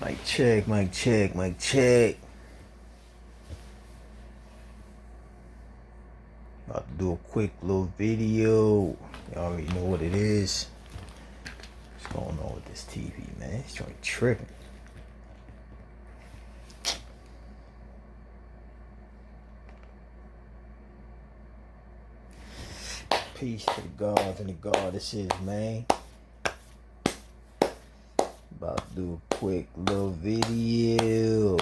Mic check, mic check, mic check. About to do a quick little video. Y'all already know what it is. What's going on with this TV, man? It's trying to tripping. Peace to the gods and the goddesses, man. About to do a quick little video.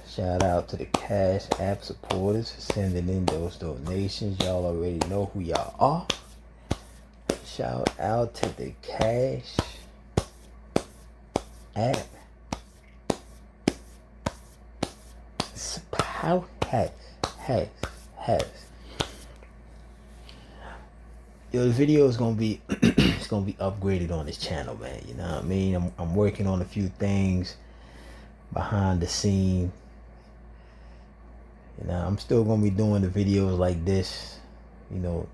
Shout out to the Cash App supporters for sending in those donations. Y'all already know who y'all are. Shout out to the Cash App. How has. Yo, the video is gonna be it's gonna be upgraded on this channel, man. You know what I mean? I'm working on a few things behind the scene. You know, I'm still gonna be doing the videos like this, you know,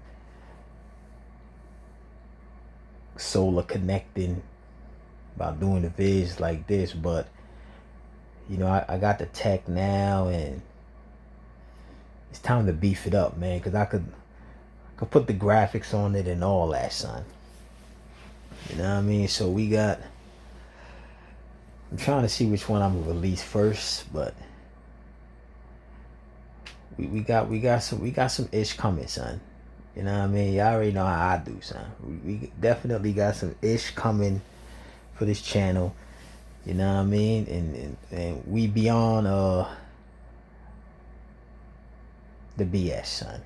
solar connecting, about doing the vids like this, but you know, I got the tech now, and it's time to beef it up, man, because I could put the graphics on it and all that, son. You know what I mean? So I'm trying to see which one I'm gonna release first, but we got some ish coming, son. You know what I mean? Y'all already know how I do, son. We definitely got some ish coming for this channel. You know what I mean? And we beyond the BS, son.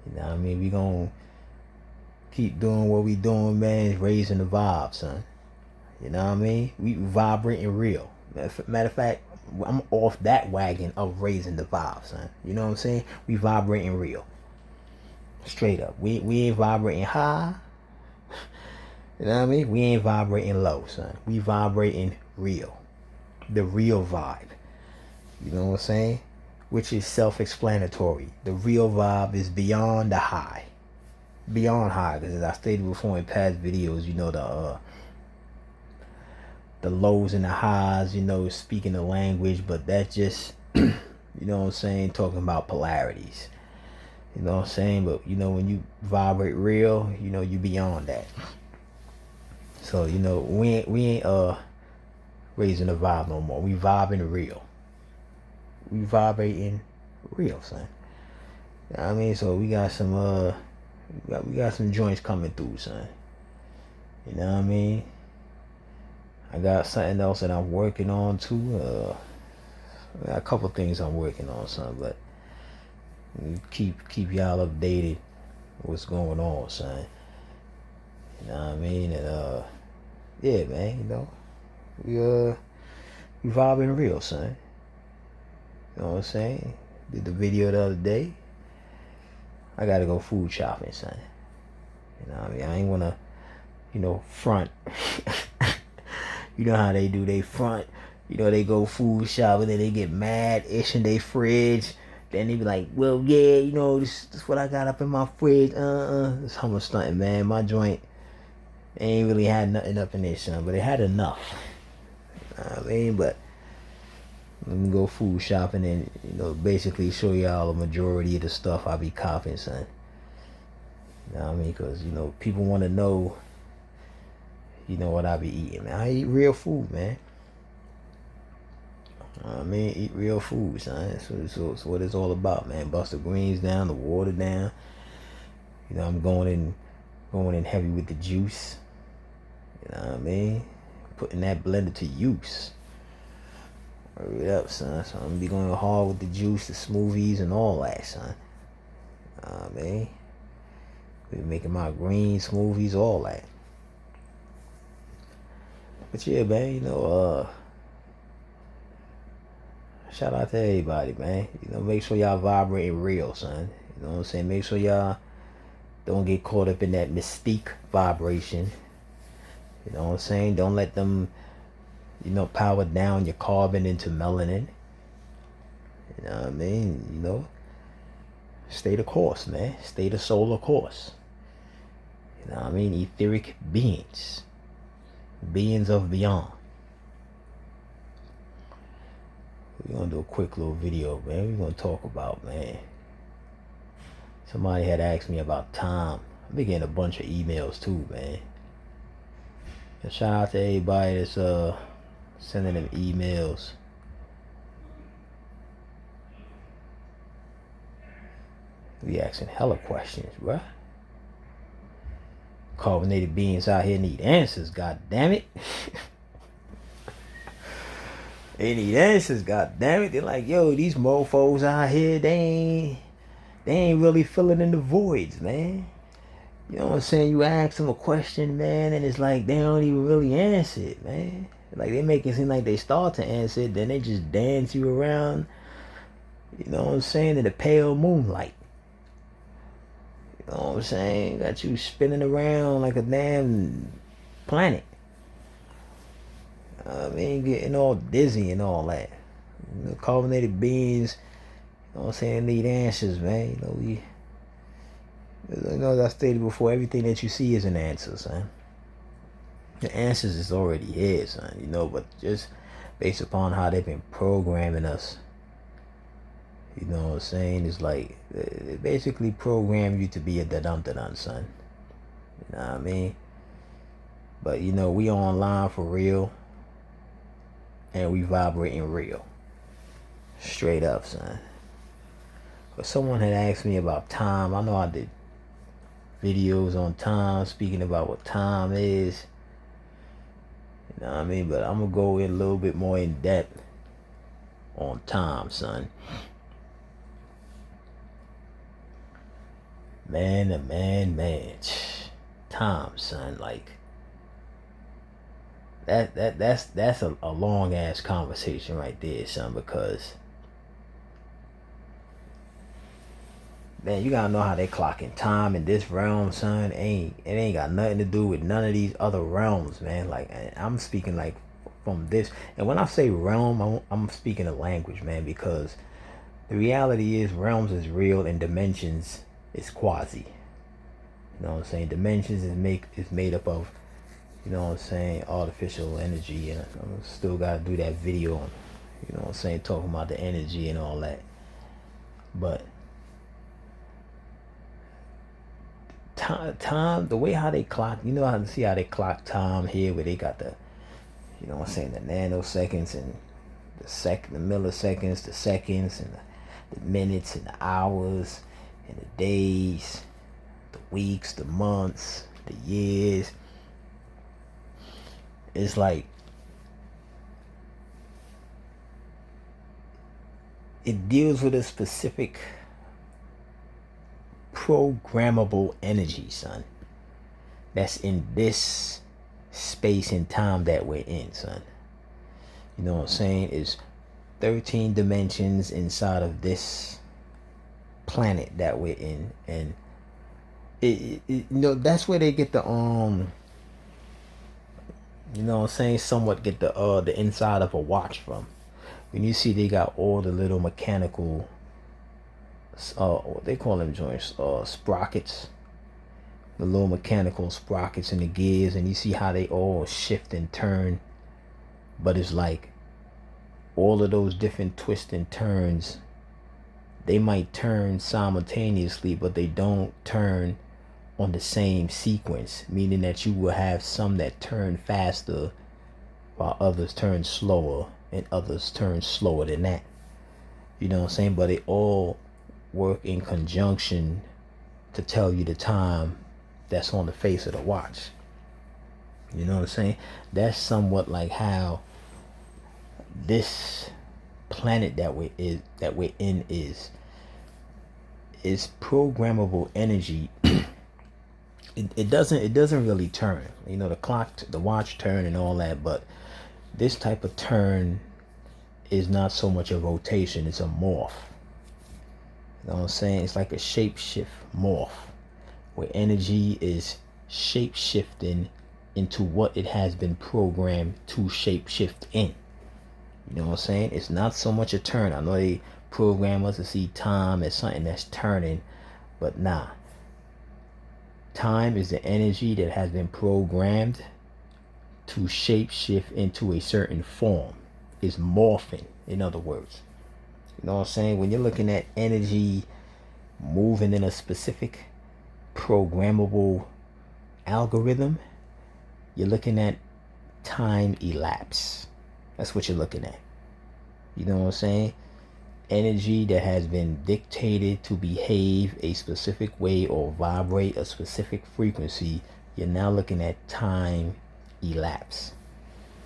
You know what I mean? We gonna keep doing what we doing, man. Raising the vibe, son. You know what I mean? We vibrating real. Matter of fact, I'm off that wagon of raising the vibe, son. You know what I'm saying? We vibrating real. Straight up. We ain't vibrating high. You know what I mean? We ain't vibrating low, son. We vibrating real. The real vibe. You know what I'm saying? Which is self-explanatory. The real vibe is beyond the high. Beyond high. Because as I stated before in past videos, you know, the lows and the highs, you know, speaking the language, but that's just, you know what I'm saying, talking about polarities. You know what I'm saying? But, you know, when you vibrate real, you know, you beyond that. So, you know, we ain't raising the vibe no more. We vibing real. We vibrating real, son. You know what I mean? So we got some we got some joints coming through, son. You know what I mean? I got something else that I'm working on too. I got a couple things I'm working on, son, but keep y'all updated what's going on, son. You know what I mean? And yeah, man, you know, we vibing real, son. You know what I'm saying? Did the video the other day. I gotta go food shopping, son. You know what I mean? I ain't wanna, you know, front. You know how they do, they front. You know, they go food shopping, then they get mad, itching their fridge. Then they be like, well, yeah, you know, this what I got up in my fridge. It's how much stunting, man. My joint ain't really had nothing up in there, son, but it had enough. You know what I mean? But let me go food shopping and, you know, basically show y'all a majority of the stuff I be copping, son. You know what I mean? Because, you know, people want to know, you know, what I be eating, man. I eat real food, man. I mean, eat real food, son. So what it's all about, man. Bust the greens down, the water down. You know, I'm going in heavy with the juice. You know what I mean? Putting that blender to use. Hurry up, son. So I'm gonna be going hard with the juice, the smoothies, and all that, son. You know what I mean? Be making my green smoothies, all that. But yeah, man, you know, shout out to everybody, man. You know, make sure y'all vibrating real, son. You know what I'm saying? Make sure y'all don't get caught up in that mystique vibration. You know what I'm saying? Don't let them, you know, power down your carbon into melanin. You know what I mean? You know, stay the course, man. Stay the solar course. You know what I mean? Etheric beings. beings of beyond. We're gonna do a quick little video, man. We're gonna talk about, man. Somebody had asked me about time. I've been getting a bunch of emails too, man. And shout out to everybody that's sending them emails. We asking hella questions, bruh. Carbonated beings out here need answers, god damn it. They need answers, god damn it. They're like, yo, these mofos out here, they ain't really filling in the voids, man. You know what I'm saying? You ask them a question, man, and it's like they don't even really answer it, man. Like they make it seem like they start to answer it, then they just dance you around, you know what I'm saying, in the pale moonlight. You know what I'm saying? Got you spinning around like a damn planet. I mean, getting all dizzy and all that. You know, carbonated beings, you know what I'm saying, need answers, man. You know, as I stated before, everything that you see is an answer, son. The answers is already here, son, you know, but just based upon how they've been programming us, you know what I'm saying, it's like, they basically program you to be a da-dum-da-dum, son. You know what I mean? But, you know, we online for real, and we vibrating real. Straight up, son. But someone had asked me about time. I know I did videos on time, speaking about what time is. You know what I mean? But I'm going to go in a little bit more in depth on time, son. Man. Time, son. Like, that's a long ass conversation right there, son, because man, you gotta know how they clocking time in this realm, son. It ain't got nothing to do with none of these other realms, man. Like, I'm speaking like from this, and when I say realm, I'm speaking a language, man, because the reality is realms is real and dimensions is quasi. You know what I'm saying? Dimensions is made up of, you know what I'm saying, artificial energy, and I still gotta do that video on, you know what I'm saying, talking about the energy and all that. But time, the way how they clock, you know how to see how they clock time here, where they got the, you know what I'm saying, the nanoseconds and the milliseconds, the seconds, and the minutes and the hours and the days, the weeks, the months, the years. It's like it deals with a specific programmable energy, son, that's in this space and time that we're in, son. You know what I'm saying? It's 13 dimensions inside of this planet that we're in, and it you know, that's where they get the you know what I'm saying, somewhat get the inside of a watch from. When you see they got all the little mechanical what they call them joints, sprockets, the little mechanical sprockets in the gears, and you see how they all shift and turn, but it's like all of those different twists and turns, they might turn simultaneously, but they don't turn on the same sequence, meaning that you will have some that turn faster while others turn slower, and others turn slower than that. You know what I'm saying? But they all work in conjunction to tell you the time that's on the face of the watch. You know what I'm saying? That's somewhat like how this planet that we're in is programmable energy. It doesn't really turn. You know, the clock, the watch turn and all that, but this type of turn is not so much a rotation, it's a morph. You know what I'm saying? It's like a shapeshift morph, where energy is shape-shifting into what it has been programmed to shapeshift in. You know what I'm saying? It's not so much a turn. I know they program us to see time as something that's turning, but nah. Time is the energy that has been programmed to shape shift into a certain form. It's morphing, in other words. You know what I'm saying? When you're looking at energy moving in a specific programmable algorithm, you're looking at time elapse. That's what you're looking at. You know what I'm saying? Energy that has been dictated to behave a specific way or vibrate a specific frequency, you're now looking at time elapse.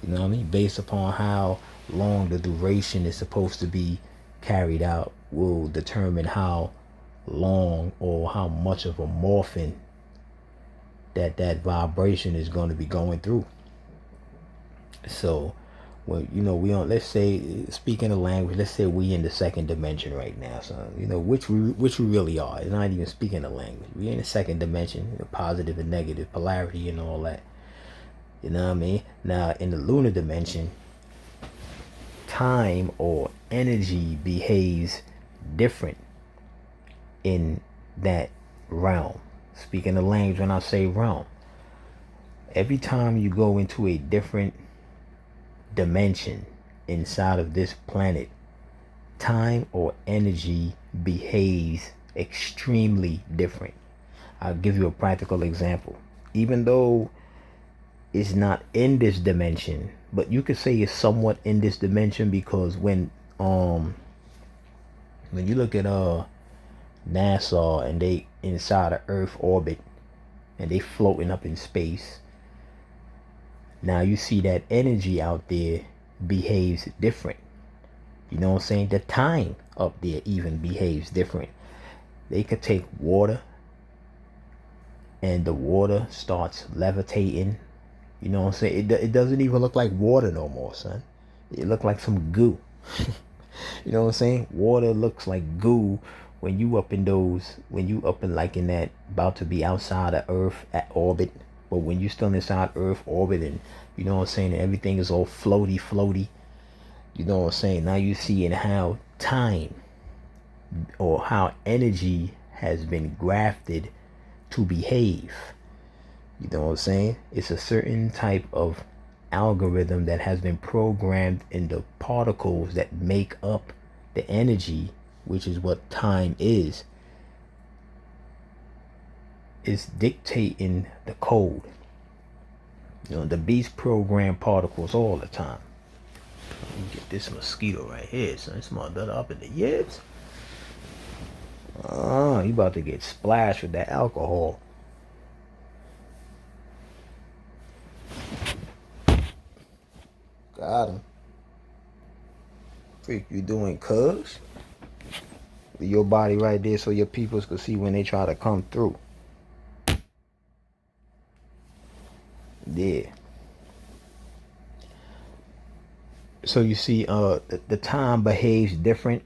You know what I mean? Based upon how long the duration is supposed to be carried out will determine how long or how much of a morphing that vibration is going to be going through. So, well, you know, we on, let's say, speaking of language, let's say we in the second dimension right now. So, you know, which we really are. It's not even speaking of language. We in the second dimension, you know, positive and negative polarity and all that. You know what I mean? Now, in the lunar dimension, time or energy behaves different in that realm. Speaking of language, when I say realm, every time you go into a different dimension inside of this planet, time or energy behaves extremely different. I'll give you a practical example. Even though it's not in this dimension, but you could say it's somewhat in this dimension, because when you look at NASA and they inside of Earth orbit and they floating up in space, now you see that energy out there behaves different. You know what I'm saying? The time up there even behaves different. They could take water and the water starts levitating. You know what I'm saying? It doesn't even look like water no more, son. It look like some goo. You know what I'm saying? Water looks like goo when you up in like in that about to be outside of Earth at orbit. But when you're still inside Earth orbit and you know what I'm saying, and everything is all floaty. You know what I'm saying? Now you see in how time or how energy has been grafted to behave. You know what I'm saying? It's a certain type of algorithm that has been programmed in the particles that make up the energy, which is what time is dictating the code. You know, the beast program particles all the time. Let me get this mosquito right here, son. It's mother up in the yips. Oh, you about to get splashed with that alcohol. Got him. Freak, you doing cuz? Your body right there so your peoples can see when they try to come through. Yeah. So you see, the time behaves different.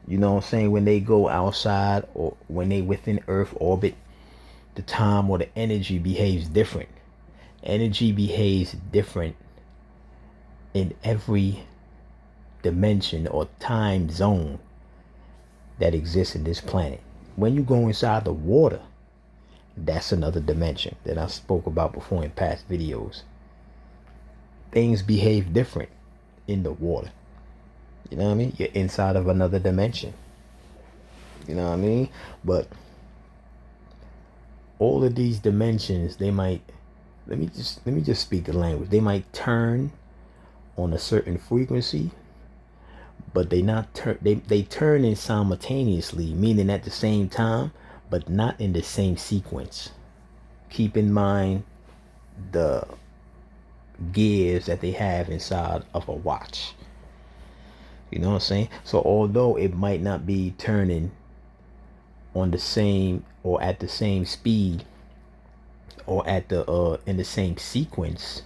You know what I'm saying? When they go outside or when they within Earth orbit, the time or the energy behaves different. Energy behaves different in every dimension or time zone that exists in this planet. When you go inside the water, that's another dimension that I spoke about before in past videos. Things behave different in the water. You know what I mean? You're inside of another dimension. You know what I mean? But all of these dimensions, they might, let me just speak the language. They might turn on a certain frequency, but they turn in simultaneously, meaning at the same time, but not in the same sequence. Keep in mind the gears that they have inside of a watch. You know what I'm saying? So although it might not be turning on the same or at the same speed or at the in the same sequence,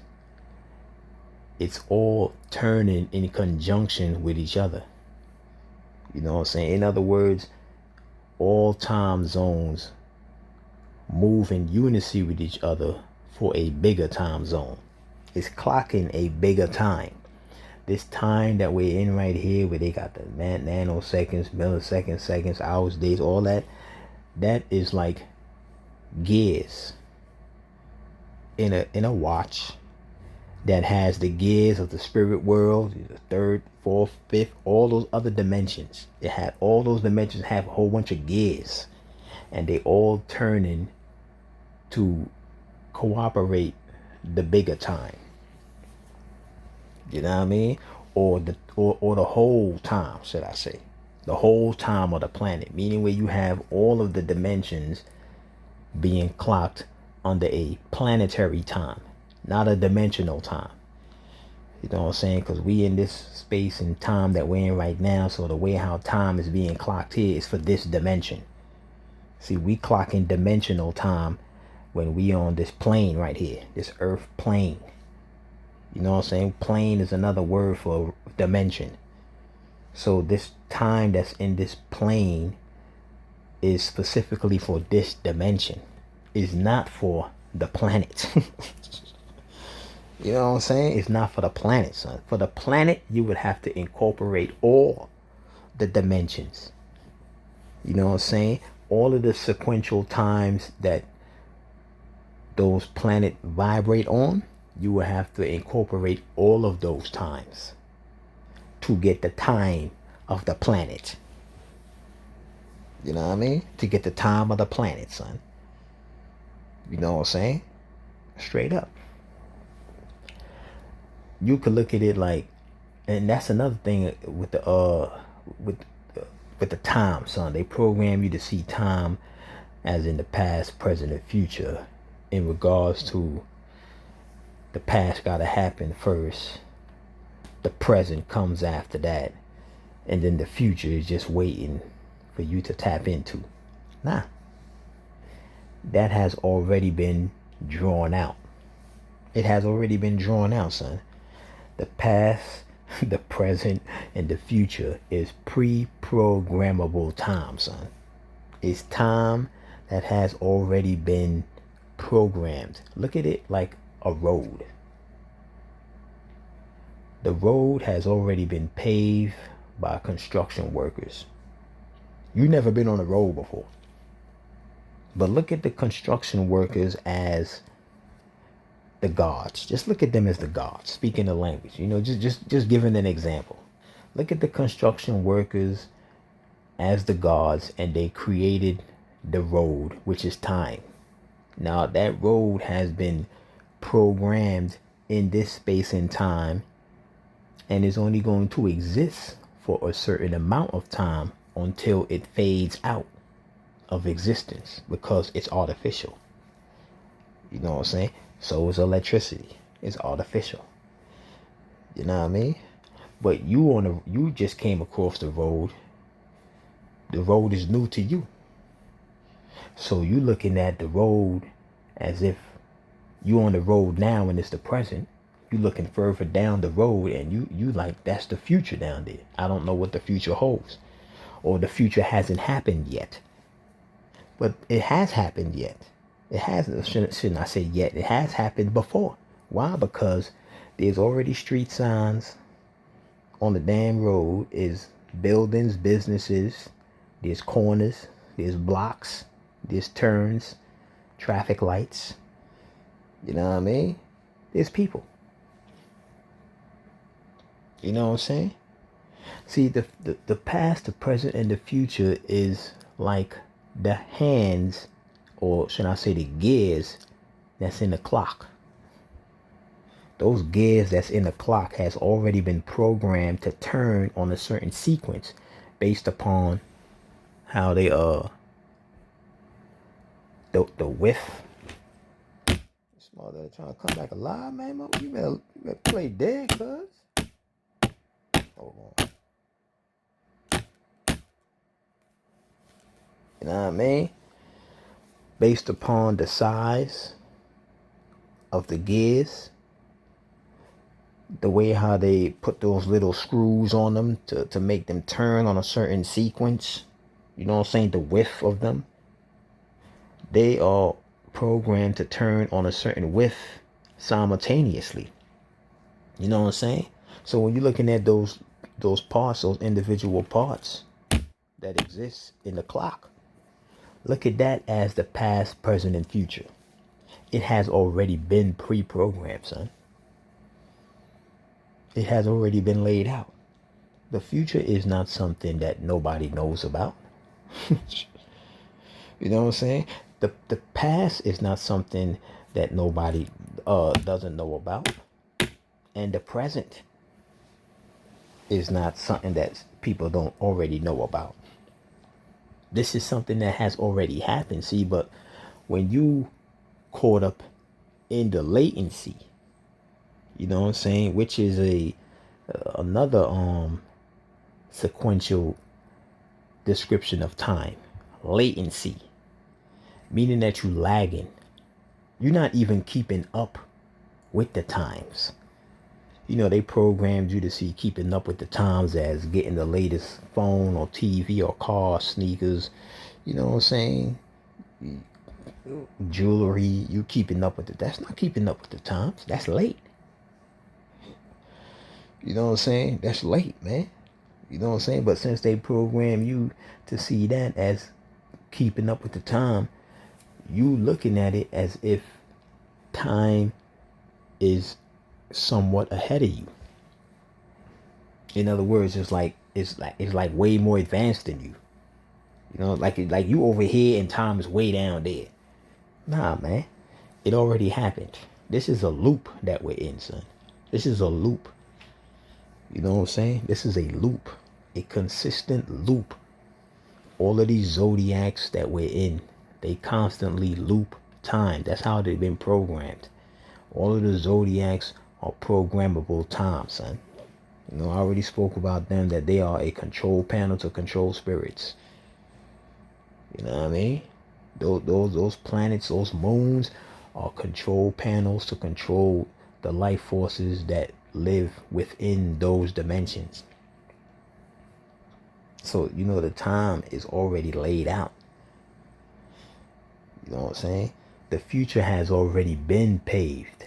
it's all turning in conjunction with each other. You know what I'm saying? In other words, all time zones move in unison with each other for a bigger time zone. It's clocking a bigger time. This time that we're in right here, where they got the nanoseconds, milliseconds, seconds, hours, days, all that is like gears in a watch that has the gears of the spirit world, the third, fourth, fifth, all those other dimensions. It had all those dimensions have a whole bunch of gears, and they all turning to cooperate the bigger time. You know what I mean? Or the whole time, should I say? The whole time of the planet, meaning where you have all of the dimensions being clocked under a planetary time, not a dimensional time. You know what I'm saying? Because we in this space and time that we're in right now, so the way how time is being clocked here is for this dimension. See, we clock in dimensional time when we on this plane right here, this earth plane. You know what I'm saying? Plane is another word for dimension. So this time that's in this plane is specifically for this dimension. Is not for the planet. You know what I'm saying? It's not for the planet, son. For the planet, you would have to incorporate all the dimensions. You know what I'm saying? All of the sequential times that those planets vibrate on, you will have to incorporate all of those times to get the time of the planet. You know what I mean? To get the time of the planet, son. You know what I'm saying? Straight up. You could look at it like, and that's another thing with the time, son. They program you to see time as in the past, present, and future. In regards to the past gotta happen first, the present comes after that, and then the future is just waiting for you to tap into. Nah, that has already been drawn out. It has already been drawn out, son. The past, the present, and the future is pre-programmable time, son. It's time that has already been programmed. Look at it like a road. The road has already been paved by construction workers. You've never been on a road before. But look at the construction workers as the gods. Just look at them as the gods, speaking the language. You know, just giving an example. Look at the construction workers as the gods, and they created the road, which is time. Now that road has been programmed in this space and time, and is only going to exist for a certain amount of time until it fades out of existence, because it's artificial. You know what I'm saying? So is electricity. It's artificial. You know what I mean? But you just came across the road. The road is new to you. So you looking at the road as if you on the road now and it's the present. You looking further down the road, and you like, that's the future down there. I don't know what the future holds, or the future hasn't happened yet. But it has happened yet. It hasn't, shouldn't I say yet? It has happened before. Why? Because there's already street signs on the damn road. Is buildings, businesses, there's corners, there's blocks, there's turns, traffic lights. You know what I mean? There's people. You know what I'm saying? See, the past, the present, and the future is like the hands, or should I say the gears, that's in the clock. Those gears that's in the clock has already been programmed to turn on a certain sequence based upon how they the width. This mother trying to come back alive, man. You better play dead, cuz. Hold on. You know what I mean? Based upon the size of the gears, the way how they put those little screws on them to make them turn on a certain sequence, you know what I'm saying, the width of them, they are programmed to turn on a certain width simultaneously. You know what I'm saying? So when you're looking at those parts, those individual parts that exist in the clock, look at that as the past, present, and future. It has already been pre-programmed, son. It has already been laid out. The future is not something that nobody knows about. You know what I'm saying? The past is not something that nobody doesn't know about. And the present is not something that people don't already know about. This is something that has already happened. See, but when you caught up in the latency, you know what I'm saying, which is another sequential description of time. Latency, meaning that you lagging. You're not even keeping up with the times. You know, they programmed you to see keeping up with the times as getting the latest phone or TV or car, sneakers, you know what I'm saying? Jewelry, you keeping up with it. That's not keeping up with the times. That's late. You know what I'm saying? That's late, man. You know what I'm saying? But since they program you to see that as keeping up with the time, you looking at it as if time is somewhat ahead of you. In other words, it's like way more advanced than you. You know, like you over here and time is way down there. Nah, man. It already happened. This is a loop that we're in, son. This is a loop. You know what I'm saying? This is a loop. A consistent loop. All of these zodiacs that we're in, they constantly loop time. That's how they've been programmed. All of the zodiacs are programmable time, son. You know, I already spoke about them, that they are a control panel to control spirits. You know what I mean? Those planets, those moons are control panels to control the life forces that live within those dimensions. So, you know, the time is already laid out. You know what I'm saying? The future has already been paved.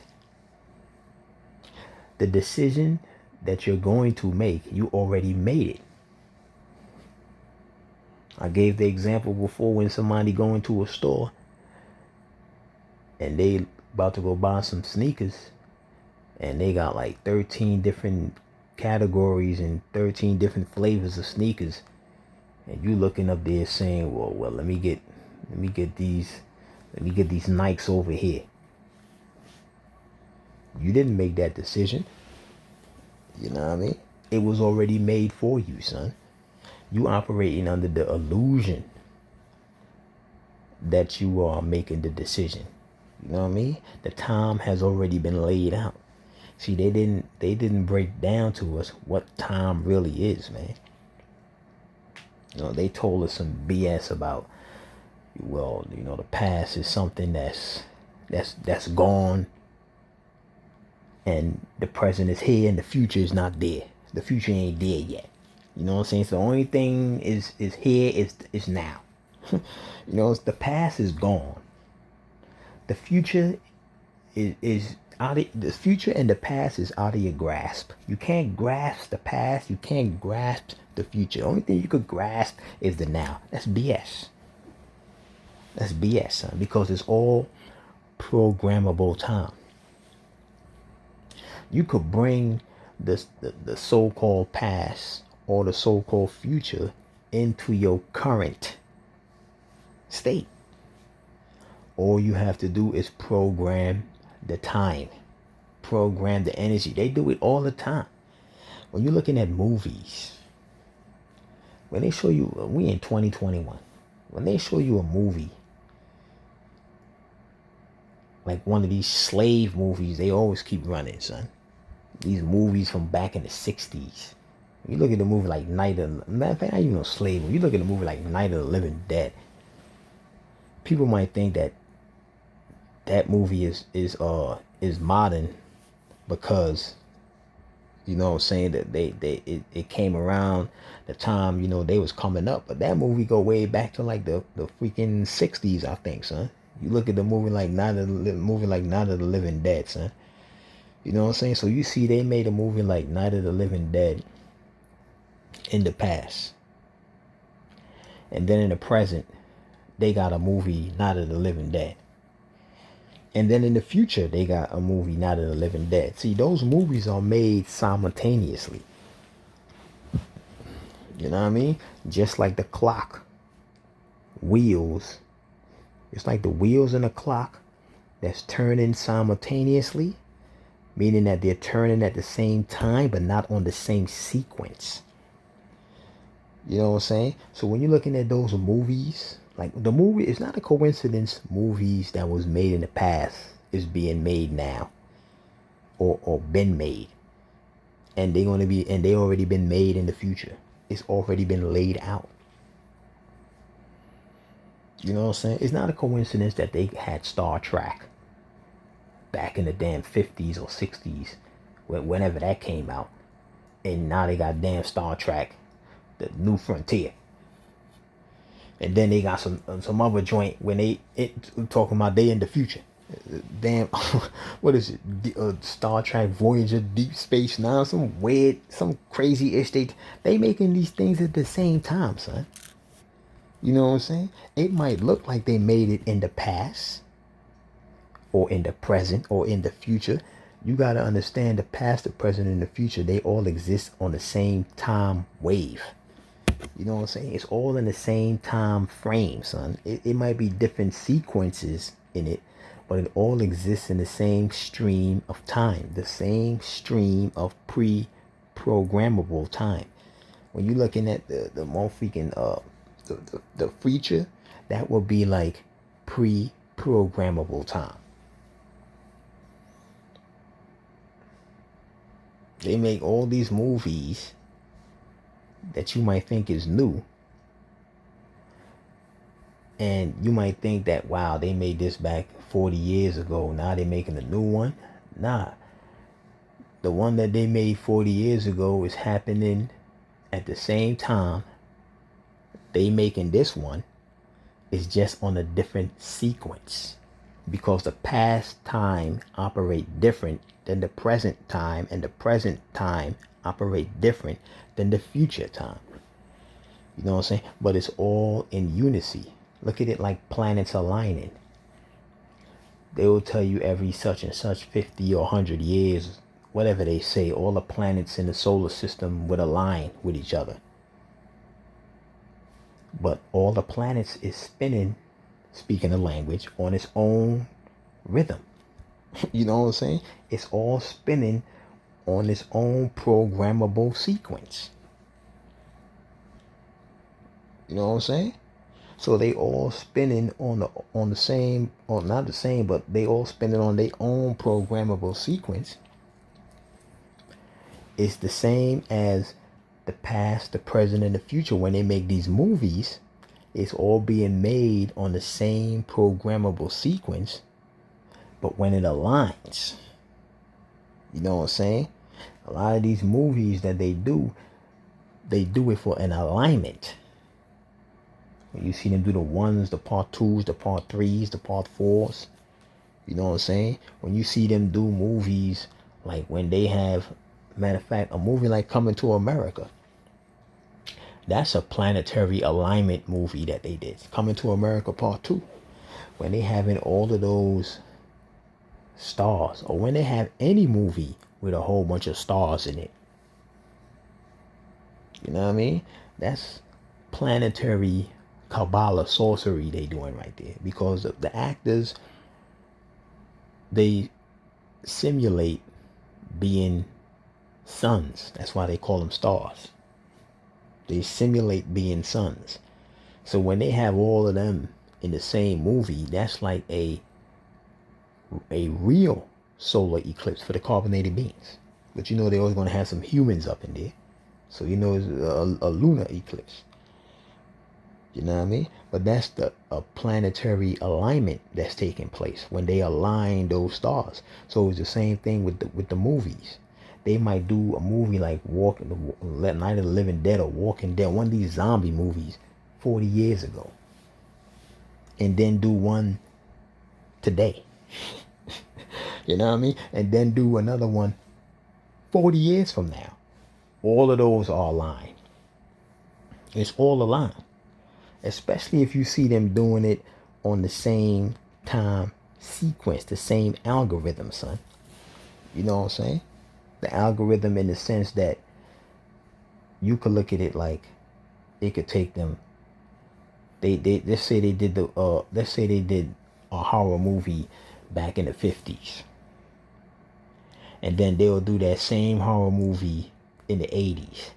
The decision that you're going to make, you already made it. I gave the example before when somebody go into a store and they about to go buy some sneakers and they got like 13 different categories and 13 different flavors of sneakers, and you looking up there saying, well, let me get these Nikes over here. You didn't make that decision. You know what I mean? It was already made for you, son. You operating under the illusion that you are making the decision. You know what I mean? The time has already been laid out. See, they didn't break down to us what time really is, man. You know, they told us some BS about, well, you know, the past is something that's gone, and the present is here, and the future is not there. The future ain't there yet. You know what I'm saying? So the only thing is here is now. You know, the past is gone. The future is out of the future, and the past is out of your grasp. You can't grasp the past. You can't grasp the future. The only thing you could grasp is the now. That's BS. That's BS, son, because it's all programmable time. You could bring the so-called past or the so-called future into your current state. All you have to do is program the time, program the energy. They do it all the time. When you're looking at movies, when they show you, we in 2021, when they show you a movie, like one of these slave movies, they always keep running, son. These movies from back in the 60s. You look at the movie like matter of fact, not even a slave movie. You look at the movie like Night of the Living Dead. People might think that movie is modern because, you know what I'm saying, that it came around the time, you know, they was coming up. But that movie go way back to like the freaking 60s, I think, son. You look at the movie like Night of the Living Dead, son. You know what I'm saying? So you see they made a movie like Night of the Living Dead in the past. And then in the present, they got a movie, Night of the Living Dead. And then in the future, they got a movie, Night of the Living Dead. See, those movies are made simultaneously. You know what I mean? Just like the clock wheels. It's like the wheels in a clock that's turning simultaneously, meaning that they're turning at the same time, but not on the same sequence. You know what I'm saying? So when you're looking at those movies, like the movie, it's not a coincidence movies that was made in the past is being made now or been made. And they're going to be, and they already been made in the future. It's already been laid out. You know what I'm saying? It's not a coincidence that they had Star Trek back in the damn 50s or 60s, whenever that came out. And now they got damn Star Trek, the New Frontier. And then they got some other joint when talking about they in the future. Damn, what is it? Star Trek Voyager Deep Space Nine, some weird, some crazy ish. They making these things at the same time, son. You know what I'm saying? It might look like they made it in the past, or in the present, or in the future. You gotta understand the past, the present, and the future. They all exist on the same time wave. You know what I'm saying? It's all in the same time frame, son. It might be different sequences in it, but it all exists in the same stream of time, the same stream of pre-programmable time. When you're looking at the more freaking the future, that will be like pre-programmable time. They make all these movies that you might think is new, and you might think that, wow, they made this back 40 years ago, now they're making a new one. Nah, the one that they made 40 years ago is happening at the same time they making this one. Is just on a different sequence, because the past time operate different than the present time, and the present time operate different than the future time. You know what I'm saying? But it's all in unity. Look at it like planets aligning. They will tell you every such and such 50 or 100 years, whatever they say, all the planets in the solar system would align with each other. But all the planets is spinning, speaking the language, on its own rhythm. You know what I'm saying? It's all spinning on its own programmable sequence. You know what I'm saying? So they all spinning on the same, or not the same, but they all spinning on their own programmable sequence. It's the same as the past, the present, and the future. When they make these movies, it's all being made on the same programmable sequence. But when it aligns, you know what I'm saying? A lot of these movies that they do it for an alignment. When you see them do the ones, the part twos, the part threes, the part fours, you know what I'm saying? When you see them do movies, like when they have, matter of fact, a movie like Coming to America, that's a planetary alignment movie that they did. Coming to America Part 2. When they having all of those stars, or when they have any movie with a whole bunch of stars in it. You know what I mean? That's planetary Kabbalah sorcery they doing right there. Because the actors, they simulate being suns. That's why they call them stars. They simulate being suns. So when they have all of them in the same movie, that's like a real solar eclipse for the carbonated beings. But you know they're always going to have some humans up in there. So you know it's a lunar eclipse. You know what I mean? But that's a planetary alignment that's taking place when they align those stars. So it's the same thing with the movies. They might do a movie like Night of the Living Dead or Walking Dead, one of these zombie movies 40 years ago. And then do one today. You know what I mean? And then do another one 40 years from now. All of those are aligned. It's all aligned. Especially if you see them doing it on the same time sequence, the same algorithm, son. You know what I'm saying? The algorithm in the sense that you could look at it like it could take them. They let's say they did a horror movie back in the 50s, and then they'll do that same horror movie in the 80s,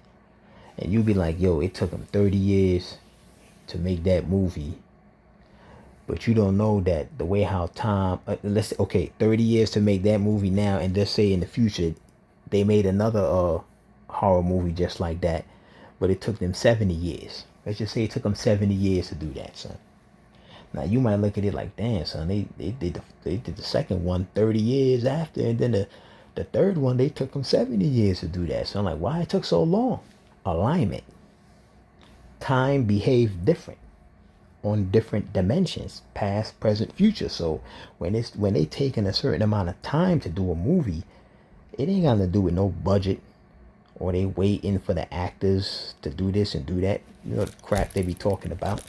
and you'll be like, yo, it took them 30 years to make that movie. But you don't know that the way how time, let's say, okay, 30 years to make that movie now, and let's say in the future they made another horror movie just like that, but it took them 70 years. Let's just say it took them 70 years to do that, son. Now you might look at it like, damn, son, they did the second one 30 years after, and then the third one they took them 70 years to do that. So I'm like, why it took so long? Alignment. Time behaved different on different dimensions, past, present, future. So when they taking a certain amount of time to do a movie, it ain't got to do with no budget, or they waiting for the actors to do this and do that. You know the crap they be talking about.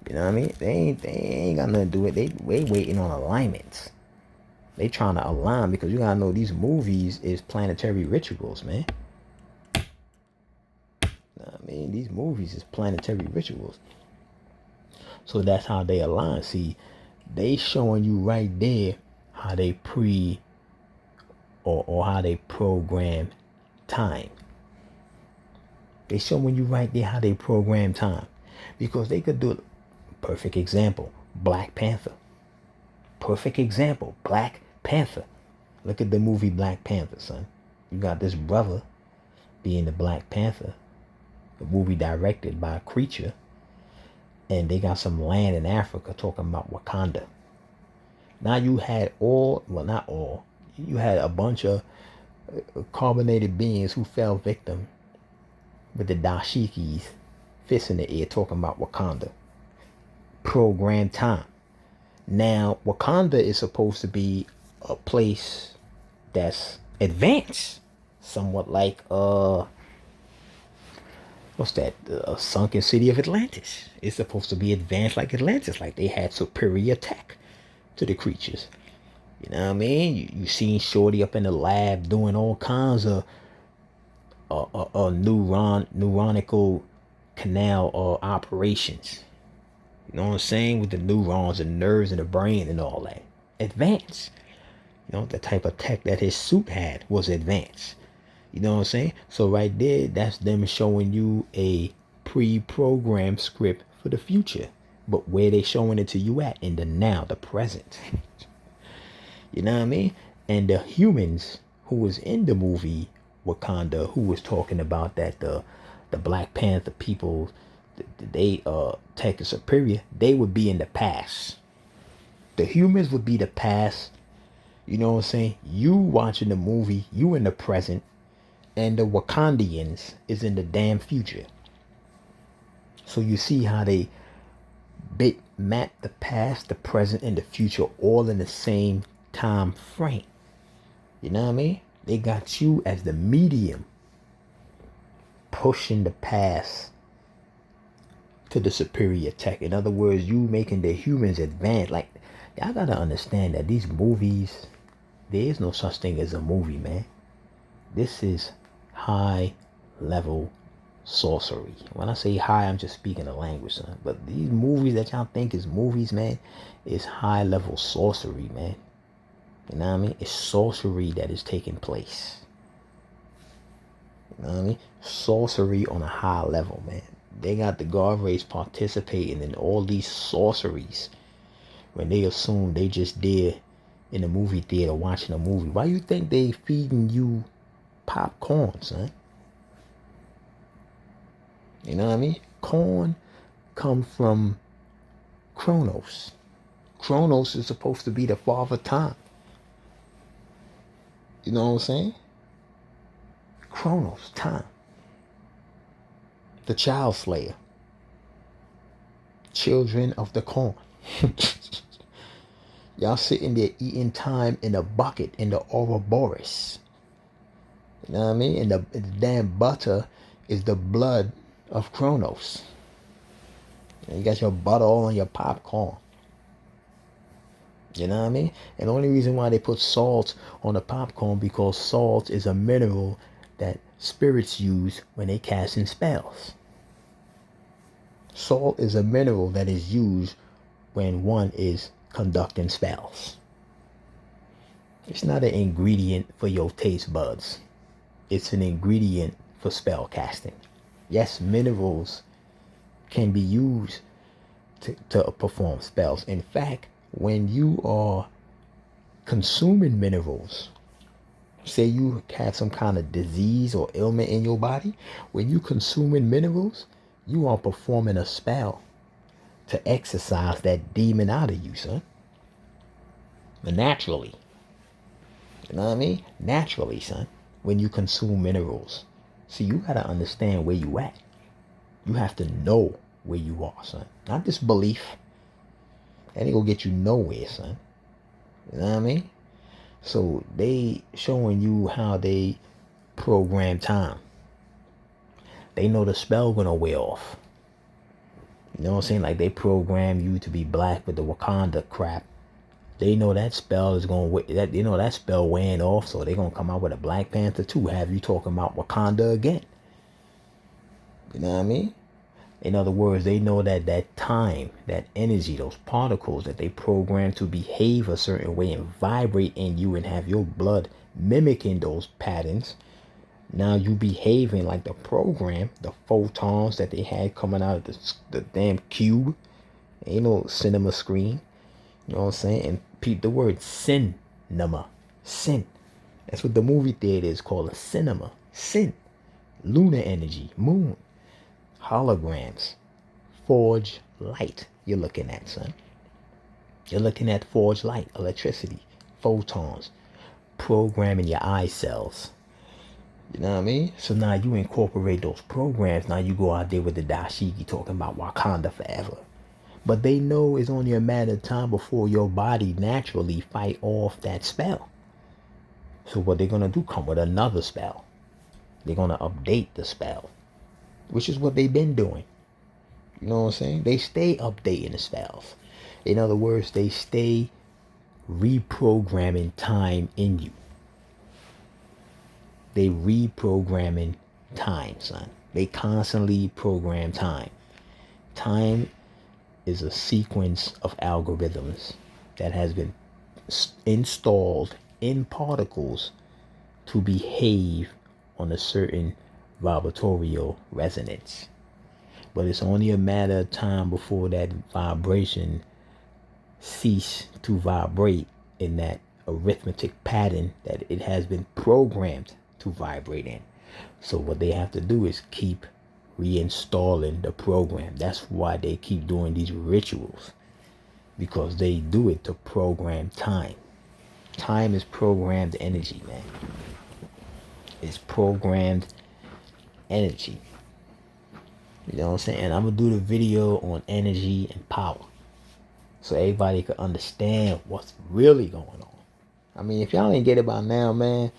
You know what I mean? They ain't got nothing to do with it. They waiting on alignments. They trying to align, because you gotta know these movies is planetary rituals, man. You know what I mean? These movies is planetary rituals. So that's how they align. See, they showing you right there how they or how they program time. They showing you right there how they program time. Because they could do it. Perfect example, Black Panther. Perfect example, Black Panther. Look at the movie Black Panther, son. You got this brother being the Black Panther, a movie directed by a creature, and they got some land in Africa talking about Wakanda. Now you had not all, you had a bunch of carbonated beings who fell victim with the dashikis, fists in the air, talking about Wakanda. Program time. Now, Wakanda is supposed to be a place that's advanced, somewhat like what's that? A sunken city of Atlantis. It's supposed to be advanced like Atlantis, like they had superior tech to the creatures. You know what I mean? You seen Shorty up in the lab doing all kinds of neuronical canal operations. You know what I'm saying? With the neurons and nerves in the brain and all that. Advanced. You know, the type of tech that his suit had was advanced. You know what I'm saying? So right there, that's them showing you a pre-programmed script for the future. But where they showing it to you at? In the now, the present. You know what I mean? And the humans who was in the movie Wakanda, who was talking about that the Black Panther people, they tech is superior, they would be in the past. The humans would be the past. You know what I'm saying? You watching the movie, you in the present, and the Wakandians is in the damn future. So you see how they map the past, the present, and the future all in the same time frame. You know what I mean? They got you as the medium pushing the past to the superior tech. In other words, you making the humans advance. Like, y'all gotta understand that these movies, there is no such thing as a movie, man. This is high level sorcery. When I say high, I'm just speaking a language, son. But these movies that y'all think is movies, man, is high level sorcery, man. You know what I mean? It's sorcery that is taking place. You know what I mean? Sorcery on a high level, man. They got the guard race participating in all these sorceries when they assume they just there in the movie theater watching a movie. Why you think they feeding you popcorn, son? You know what I mean? Corn come from Kronos. Kronos is supposed to be the father time. You know what I'm saying? Kronos, time. The child slayer. Children of the corn. Y'all sitting there eating time in a bucket in the Ouroboros. You know what I mean? And the damn butter is the blood of Kronos. And you got your butter all on your popcorn. You know what I mean? And the only reason why they put salt on the popcorn, because salt is a mineral that spirits use when they cast in spells. Salt is a mineral that is used when one is conducting spells. It's not an ingredient for your taste buds. It's an ingredient for spell casting. Yes, minerals can be used to perform spells. In fact, when you are consuming minerals, say you have some kind of disease or ailment in your body, when you consuming minerals, you are performing a spell to exorcise that demon out of you, son. Naturally. You know what I mean? Naturally, son. When you consume minerals. See, you gotta understand where you at. You have to know where you are, son. Not this belief. That ain't gonna get you nowhere, son. You know what I mean? So they showing you how they program time. They know the spell gonna wear off. You know what I'm saying? Like they program you to be black with the Wakanda crap. They know that spell is gonna that spell wearing off, so they're gonna come out with a Black Panther 2, have you talking about Wakanda again. You know what I mean? In other words, they know that time, that energy, those particles that they program to behave a certain way and vibrate in you and have your blood mimicking those patterns. Now you behaving like the program, the photons that they had coming out of the damn cube. Ain't no cinema screen. You know what I'm saying? And peep the word cinema. Sin. That's what the movie theater is called, a cinema. Sin. Lunar energy. Moon. Holograms. Forge light. You're looking at, son. You're looking at forge light. Electricity. Photons. Programming your eye cells. You know what I mean? So now you incorporate those programs. Now you go out there with the dashiki talking about Wakanda forever. But they know it's only a matter of time before your body naturally fight off that spell. So what they're going to do, come with another spell. They're going to update the spell, which is what they've been doing. You know what I'm saying? They stay updating the spells. In other words, they stay reprogramming time in you. They reprogramming time, son. They constantly program time. Time is a sequence of algorithms that has been installed in particles to behave on a certain vibratorial resonance. But it's only a matter of time before that vibration cease to vibrate in that arithmetic pattern that it has been programmed to vibrate in. So what they have to do is keep reinstalling the program. That's why they keep doing these rituals, because they do it to program time. Time is programmed energy, man. It's programmed energy. You know what I'm saying? And I'm gonna do the video on energy and power, so everybody can understand what's really going on. I mean, if y'all ain't get it by now, man,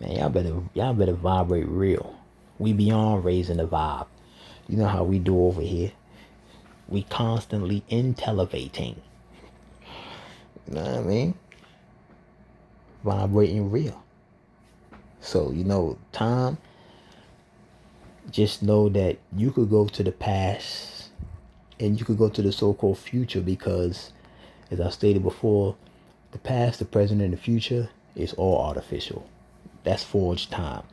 y'all better vibrate real. We beyond raising the vibe. You know how we do over here. We constantly intellivating. You know what I mean? Vibrating real. So, time, just know that you could go to the past and you could go to the so-called future, because, as I stated before, the past, the present, and the future is all artificial. That's forged time.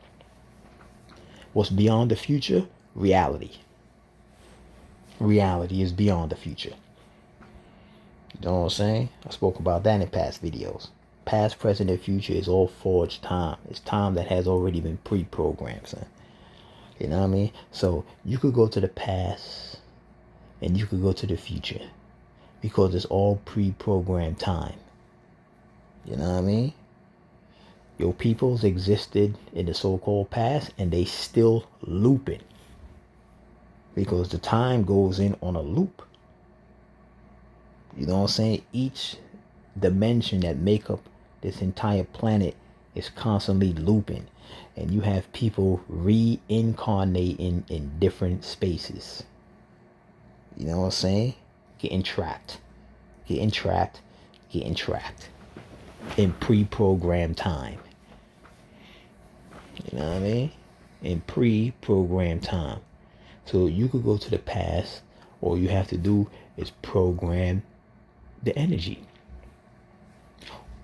What's beyond the future? Reality. Reality is beyond the future. You know what I'm saying? I spoke about that in past videos. Past, present, and future is all forged time. It's time that has already been pre-programmed, son. You know what I mean? So you could go to the past and you could go to the future, because it's all pre-programmed time. You know what I mean? Your peoples existed in the so-called past and they still looping, because the time goes in on a loop. You know what I'm saying? Each dimension that make up this entire planet is constantly looping, and you have people reincarnating in different spaces. You know what I'm saying? Getting trapped, getting trapped in pre-programmed time. You know what I mean? In pre-programmed time. So you could go to the past. All you have to do is program the energy.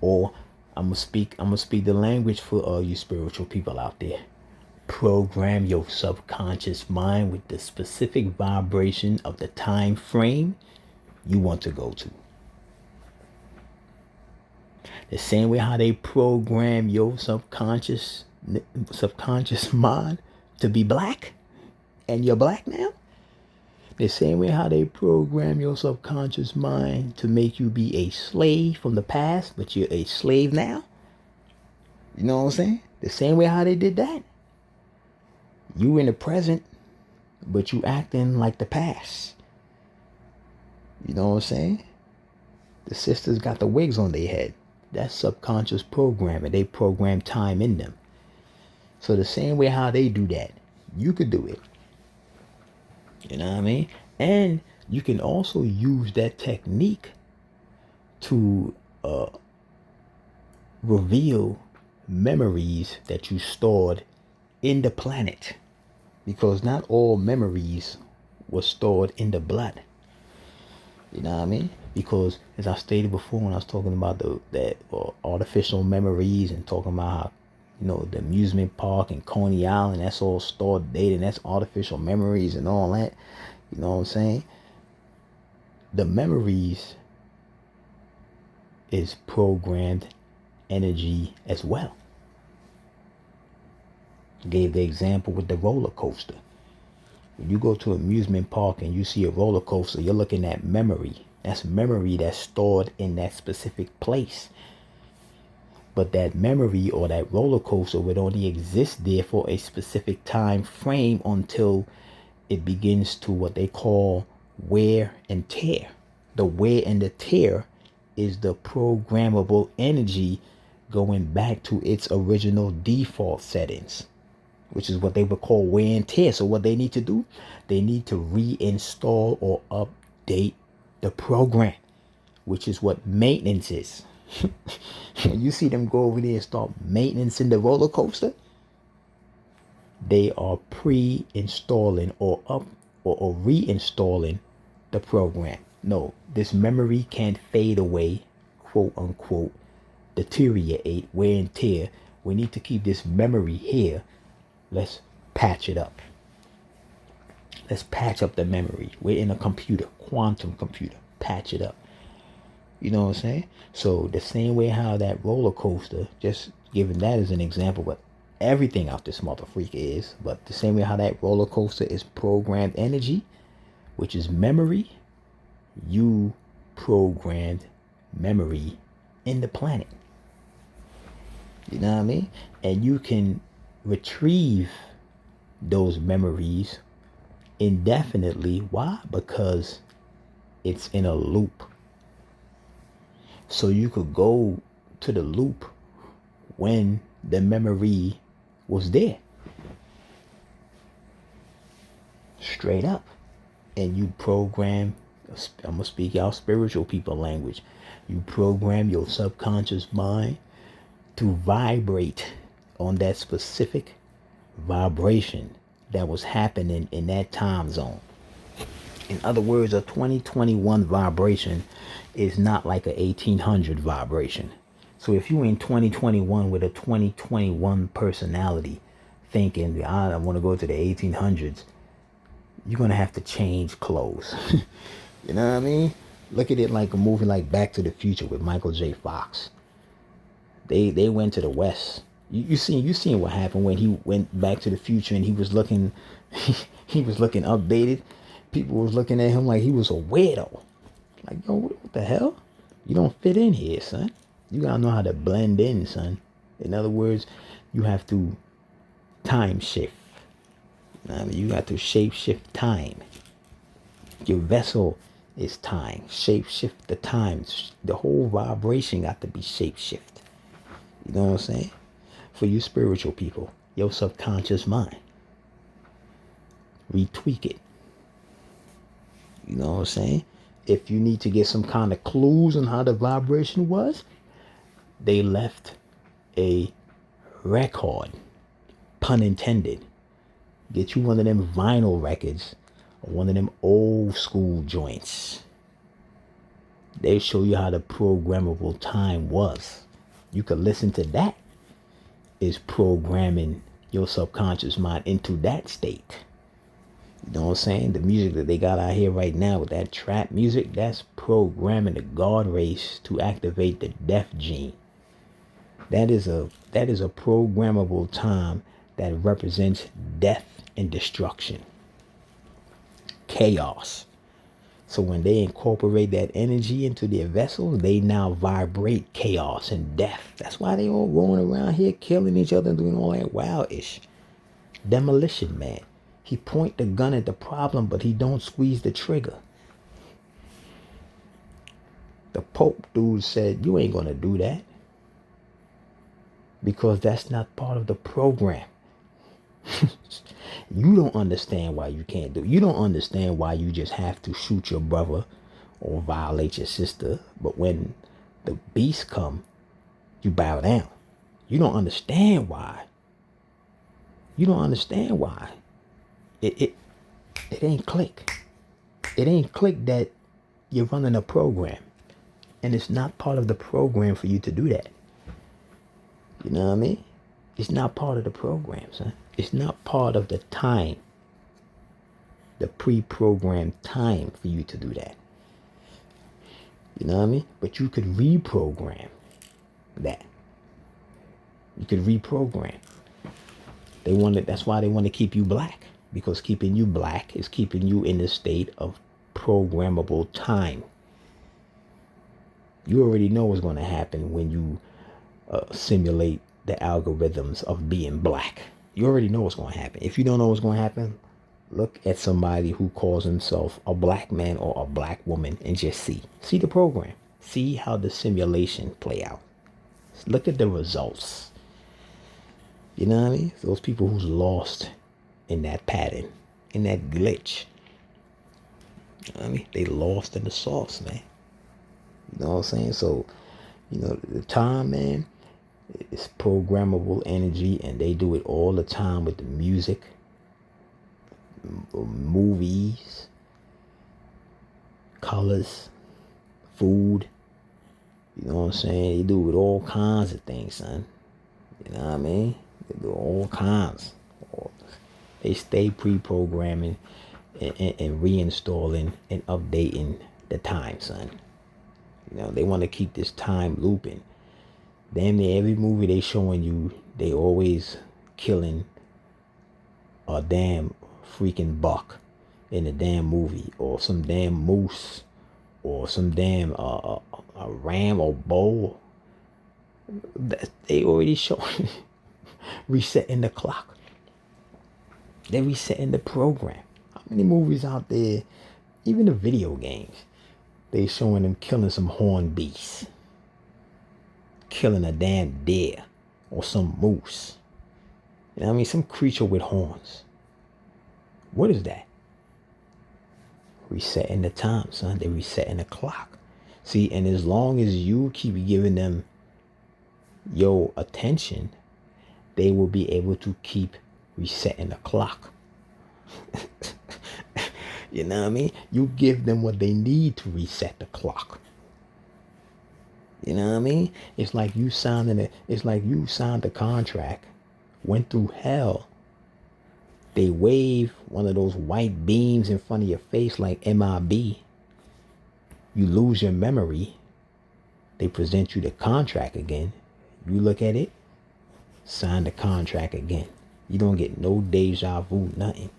Or I'm gonna speak the language for all you spiritual people out there. Program your subconscious mind with the specific vibration of the time frame you want to go to. The same way how they program your subconscious mind to be black, and you're black now. The same way how they program your subconscious mind to make you be a slave from the past, but you're a slave now. You know what I'm saying? The same way how they did that. You in the present, but you acting like the past. You know what I'm saying? The sisters got the wigs on their head. That's subconscious programming. They program time in them. So the same way how they do that, you could do it. You know what I mean? And you can also use that technique to reveal memories that you stored in the planet. Because not all memories were stored in the blood. You know what I mean? Because as I stated before when I was talking about that artificial memories and talking about how, you know, the amusement park and Coney Island, that's all stored data and that's artificial memories and all that. You know what I'm saying? The memories is programmed energy as well. I gave the example with the roller coaster. When you go to an amusement park and you see a roller coaster, you're looking at memory. That's memory that's stored in that specific place. But that memory or that roller coaster would only exist there for a specific time frame until it begins to what they call wear and tear. The wear and the tear is the programmable energy going back to its original default settings, which is what they would call wear and tear. So what they need to do, they need to reinstall or update the program, which is what maintenance is. When you see them go over there and start maintenance in the roller coaster, they are pre-installing or reinstalling the program. No, this memory can't fade away, quote unquote, deteriorate, wear and tear. We need to keep this memory here. Let's patch it up. Let's patch up the memory. We're in a computer, quantum computer. Patch it up. You know what I'm saying? So the same way how that roller coaster, just giving that as an example, but everything out this mother freak is, but the same way how that roller coaster is programmed energy, which is memory, you programmed memory in the planet. You know what I mean? And you can retrieve those memories indefinitely. Why? Because it's in a loop. So you could go to the loop when the memory was there. Straight up. And you program, I'm going to speak our spiritual people language. You program your subconscious mind to vibrate on that specific vibration that was happening in that time zone. In other words, a 2021 vibration is not like a 1800 vibration. So if you in 2021 with a 2021 personality thinking, I want to go to the 1800s, you're going to have to change clothes. You know what I mean? Look at it like a movie like Back to the Future with Michael J. Fox. They went to the West. You seen what happened when he went back to the future and he was looking he was looking updated. People was looking at him like he was a weirdo. Like, yo, what the hell? You don't fit in here, son. You gotta know how to blend in, son. In other words, you have to time shift. I mean, you got to shape shift time. Your vessel is time. Shape shift the times. The whole vibration got to be shape shift. You know what I'm saying? For you spiritual people, your subconscious mind. Retweak it. You know what I'm saying? if you need to get some kind of clues on how the vibration was, they left a record, pun intended. Get you one of them vinyl records or one of them old school joints. They show you how the programmable time was. You could listen to that. Is programming your subconscious mind into that state. You know what I'm saying? The music that they got out here right now with that trap music, that's programming the God race to activate the death gene. That is a programmable time that represents death and destruction. Chaos. So when they incorporate that energy into their vessels, they now vibrate chaos and death. That's why they all rolling around here killing each other and doing all that wild-ish. Demolition man. He point the gun at the problem, but he don't squeeze the trigger. The Pope dude said, you ain't going to do that. Because that's not part of the program. You don't understand why you can't do it. You don't understand why you just have to shoot your brother or violate your sister. But when the beasts come, you bow down. You don't understand why. You don't understand why. It ain't click. It ain't click that you're running a program. And it's not part of the program for you to do that. You know what I mean? It's not part of the program, son. It's not part of the time. The pre-programmed time for you to do that. You know what I mean? But you could reprogram that. You could reprogram. That's why they want to keep you black. Because keeping you black is keeping you in the state of programmable time. You already know what's going to happen when you simulate the algorithms of being black. You already know what's going to happen. If you don't know what's going to happen, look at somebody who calls himself a black man or a black woman and just see the program. See how the simulation play out. Look at the results. You know what I mean? Those people who's lost in that pattern, in that glitch. You know what I mean? They lost in the sauce, man. You know what I'm saying? So, you know, the time, man, it's programmable energy, and they do it all the time with the music, movies, colors, food. You know what I'm saying? They do it with all kinds of things, son. You know what I mean? They do all kinds. They stay pre-programming and reinstalling and updating the time, son. You know, they want to keep this time looping. Damn near every movie they showing you, they always killing a damn freaking buck in a damn movie, or some damn moose, or some damn a ram or bull. They already showing resetting the clock. They're resetting the program. How many movies out there, even the video games, they showing them killing some horned beasts, killing a damn deer or some moose. You know what I mean? Some creature with horns. What is that? Resetting the time, son. They're resetting the clock. See, and as long as you keep giving them your attention, they will be able to keep resetting the clock. You know what I mean? You give them what they need to reset the clock. You know what I mean? It's like you signed the contract, went through hell. They wave one of those white beams in front of your face like MIB. You lose your memory. They present you the contract again. You look at it, sign the contract again. You don't get no deja vu, nothing.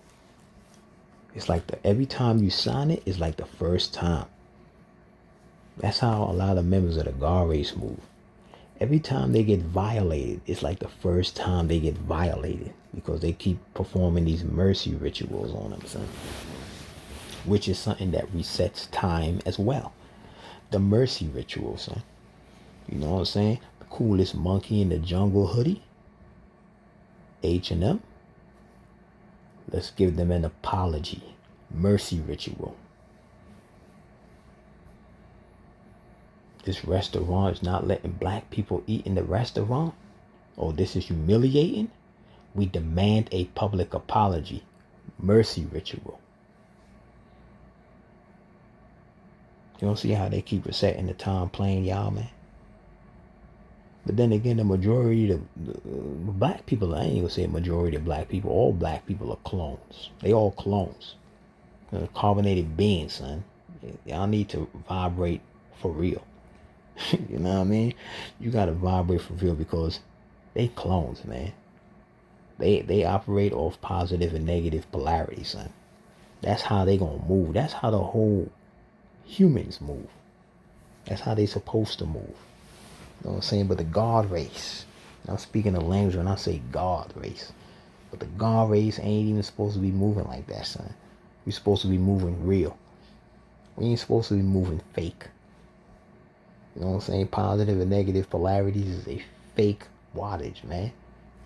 It's like every time you sign it, it's like the first time. That's how a lot of members of the God race move. Every time they get violated, it's like the first time they get violated, because they keep performing these mercy rituals on them, son. Which is something that resets time as well. The mercy ritual, son. You know what I'm saying? The coolest monkey in the jungle hoodie. H&M. Let's give them an apology. Mercy ritual. this restaurant is not letting black people eat in the restaurant, or this is humiliating, we demand a public apology. Mercy ritual. You don't see how they keep resetting the time playing y'all, man? But then again, the majority of the black people, I ain't gonna say a majority of black people, all black people are clones. They all clones. Carbonated beings, son. Y'all need to vibrate for real. You know what I mean? You gotta vibrate for real because they clones, man. They operate off positive and negative polarity, son. That's how they gonna move. That's how the whole humans move. That's how they supposed to move. You know what I'm saying? But the God race, I'm speaking a language when I say God race, but the God race ain't even supposed to be moving like that, son. We're supposed to be moving real. We ain't supposed to be moving fake. You know what I'm saying? Positive and negative polarities is a fake wattage, man.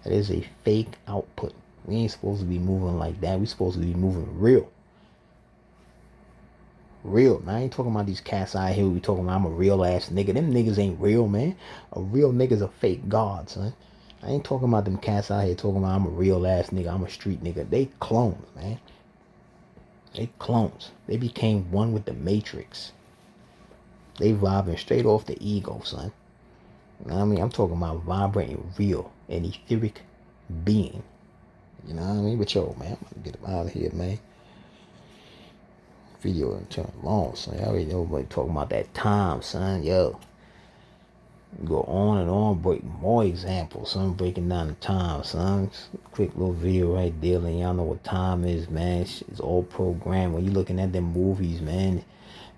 That is a fake output. We ain't supposed to be moving like that. We supposed to be moving real. Real. Now, I ain't talking about these cats out here. We talking about I'm a real ass nigga. Them niggas ain't real, man. A real nigga's a fake god, son. I ain't talking about them cats out here talking about I'm a real ass nigga. I'm a street nigga. They clones, man. They clones. They became one with the Matrix. They vibing straight off the ego, son. You know what I mean? I'm talking about vibrating real, an etheric being. You know what I mean? But yo, man, I'm gonna get him out of here, man. Video and turn long, son. I already know everybody talking about that time, son. Yo, go on and on, break more examples, son. Breaking down the time, son. Quick little video right there, and y'all know what time is, man. It's all programmed. When you looking at them movies, man,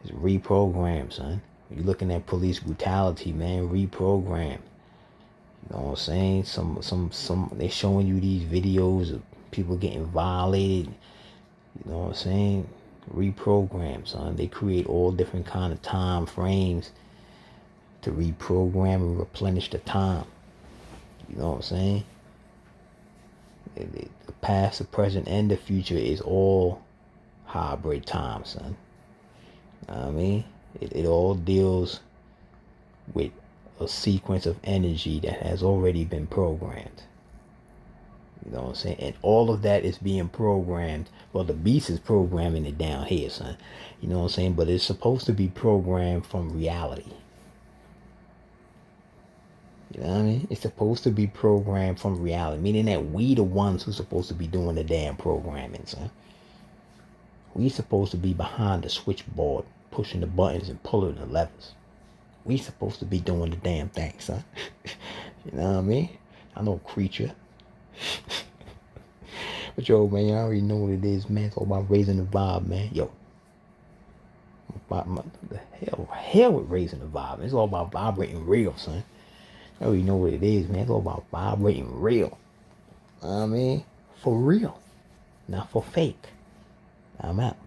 it's reprogrammed, son. When you looking at police brutality, man, reprogrammed. You know what I'm saying? Some they showing you these videos of people getting violated. You know what I'm saying? Reprogram, son. They create all different kind of time frames to reprogram and replenish the time. You know what I'm saying? The past, the present, and the future is all hybrid time, son. You know what I mean? It all deals with a sequence of energy that has already been programmed. You know what I'm saying? And all of that is being programmed. Well, the beast is programming it down here, son. You know what I'm saying? But it's supposed to be programmed from reality. You know what I mean? It's supposed to be programmed from reality. Meaning that we the ones who's supposed to be doing the damn programming, son. We supposed to be behind the switchboard, pushing the buttons and pulling the levers. We supposed to be doing the damn thing, son. You know what I mean? I'm no creature. But yo, man, you already know what it is, man. It's all about raising the vibe, man. Yo, the hell with raising the vibe. It's all about vibrating real, son. You already know what it is, man. It's all about vibrating real. You know what I mean? For real, not for fake. I'm out.